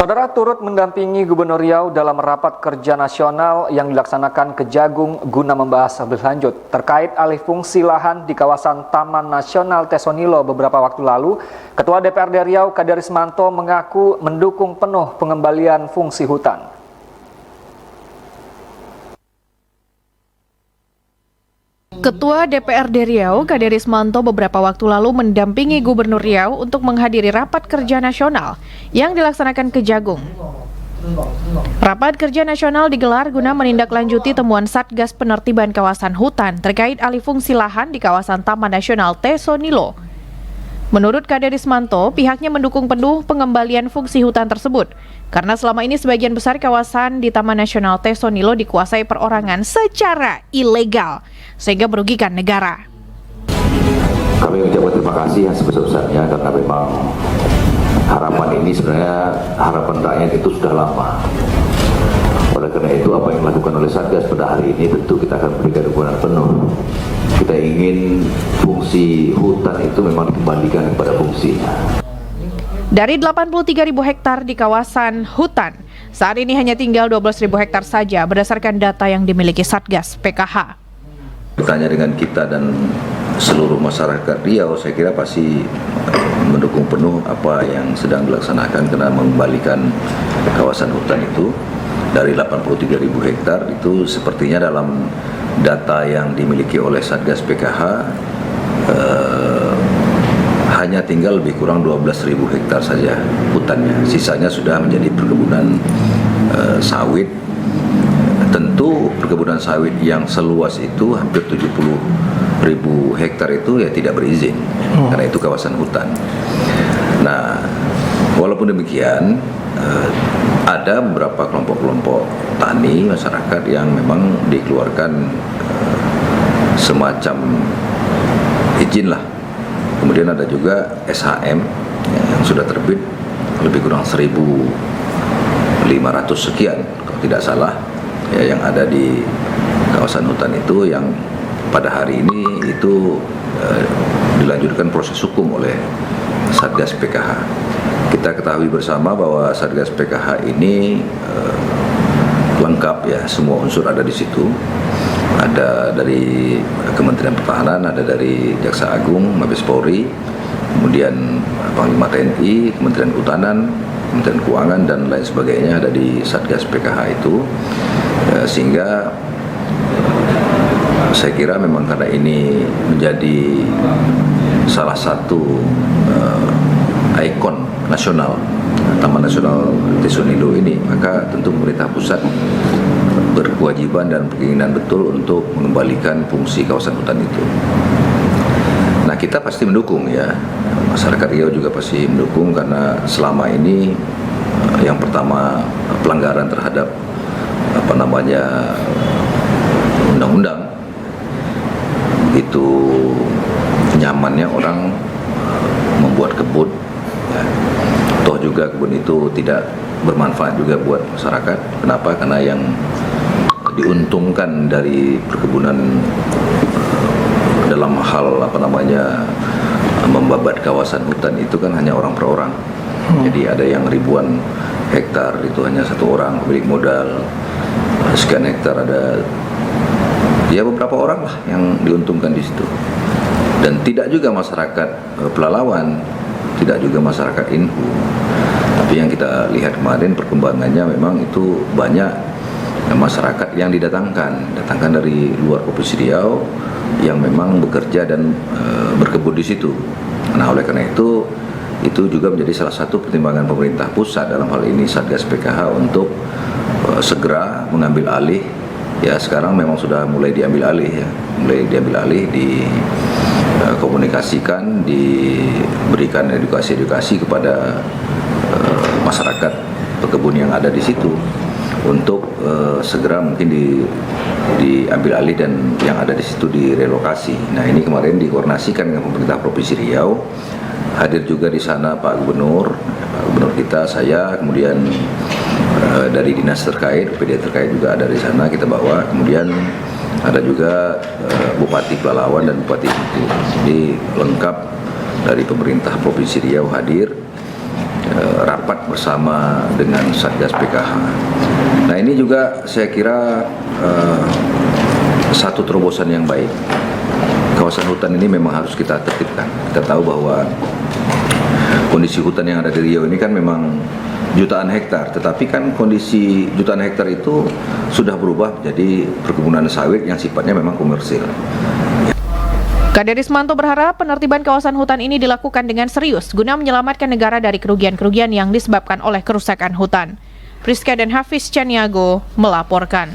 Saudara turut mendampingi Gubernur Riau dalam rapat kerja nasional yang dilaksanakan Kejagung guna membahas lebih lanjut terkait alih fungsi lahan di kawasan Taman Nasional Tesonilo beberapa waktu lalu. Ketua DPRD Riau Kaderismanto mengaku mendukung penuh pengembalian fungsi hutan. Ketua DPRD Riau Kaderismanto beberapa waktu lalu mendampingi Gubernur Riau untuk menghadiri rapat kerja nasional yang dilaksanakan Kejagung. Rapat kerja nasional digelar guna menindaklanjuti temuan Satgas Penertiban Kawasan Hutan terkait alih fungsi lahan di kawasan Taman Nasional Tesonilo. Menurut Kaderismanto, pihaknya mendukung penuh pengembalian fungsi hutan tersebut karena selama ini sebagian besar kawasan di Taman Nasional Tesonilo dikuasai perorangan secara ilegal sehingga merugikan negara. Kami mengucapkan terima kasih yang sebesar-besarnya karena memang harapan ini sebenarnya harapan rakyat itu sudah lama. Oleh karena itu apa yang dilakukan oleh Satgas pada hari ini tentu kita akan berikan dukungan penuh. Kita ingin fungsi hutan itu memang dikembalikan kepada fungsinya. Dari 83.000 hektar di kawasan hutan, saat ini hanya tinggal 12.000 hektar saja berdasarkan data yang dimiliki Satgas PKH. Bertanya dengan kita dan seluruh masyarakat Riau, saya kira pasti mendukung penuh apa yang sedang dilaksanakan karena mengembalikan kawasan hutan itu dari 83.000 hektar itu sepertinya dalam data yang dimiliki oleh Satgas PKH hanya tinggal lebih kurang 12.000 hektar saja hutannya. Sisanya sudah menjadi perkebunan sawit. Tentu perkebunan sawit yang seluas itu hampir 70.000 hektar itu ya tidak berizin karena itu kawasan hutan. Nah, walaupun demikian ada beberapa kelompok-kelompok tani masyarakat yang memang dikeluarkan semacam izin lah. Kemudian ada juga SHM yang sudah terbit lebih kurang 1.500 sekian kalau tidak salah ya, yang ada di kawasan hutan itu yang pada hari ini itu dilanjutkan proses hukum oleh Satgas PKH. Kita ketahui bersama bahwa Satgas PKH ini lengkap ya, semua unsur ada di situ. Ada dari Kementerian Pertahanan, ada dari Jaksa Agung, Mabes Polri, kemudian Panglima TNI, Kementerian Kehutanan, Kementerian Keuangan dan lain sebagainya ada di Satgas PKH itu, sehingga saya kira memang karena ini menjadi salah satu ikon nasional Taman Nasional Tesonilo ini, maka tentu pemerintah pusat berkewajiban dan berkeinginan betul untuk mengembalikan fungsi kawasan hutan itu. Nah, kita pasti mendukung ya, masyarakat Riau juga pasti mendukung karena selama ini yang pertama pelanggaran terhadap undang-undang itu nyamannya orang membuat kebun ya. Toh juga kebun itu tidak bermanfaat juga buat masyarakat. Kenapa? Karena yang diuntungkan dari perkebunan dalam hal membabat kawasan hutan itu kan hanya orang per orang. Jadi ada yang ribuan hektar itu hanya satu orang pemilik modal, sekian hektar ada ya beberapa orang lah yang diuntungkan di situ. Dan tidak juga masyarakat Pelalawan, tidak juga masyarakat Inhu. Tapi yang kita lihat kemarin perkembangannya memang itu banyak masyarakat yang datangkan dari luar Provinsi Riau yang memang bekerja dan berkebun di situ. Nah, oleh karena itu juga menjadi salah satu pertimbangan pemerintah pusat dalam hal ini Satgas PKH untuk segera mengambil alih. Ya, sekarang memang sudah mulai diambil alih ya, dikomunikasikan, diberikan edukasi kepada masyarakat pekebun yang ada di situ untuk segera mungkin diambil alih dan yang ada di situ direlokasi. Nah, ini kemarin dikoordinasikan dengan pemerintah Provinsi Riau, hadir juga di sana Pak Gubernur kita, saya, kemudian dari dinas terkait, PD terkait juga ada di sana kita bawa, kemudian ada juga Bupati Pelalawan dan Bupati Inhu. Jadi lengkap dari pemerintah Provinsi Riau hadir. rapat bersama dengan Satgas PKH. Nah ini juga saya kira satu terobosan yang baik. Kawasan hutan ini memang harus kita tertibkan. Kita tahu bahwa kondisi hutan yang ada di Riau ini kan memang jutaan hektar, tetapi kan kondisi jutaan hektar itu sudah berubah menjadi perkebunan sawit yang sifatnya memang komersil. Kadirismanto berharap penertiban kawasan hutan ini dilakukan dengan serius guna menyelamatkan negara dari kerugian-kerugian yang disebabkan oleh kerusakan hutan. Priska dan Hafiz Caniago melaporkan.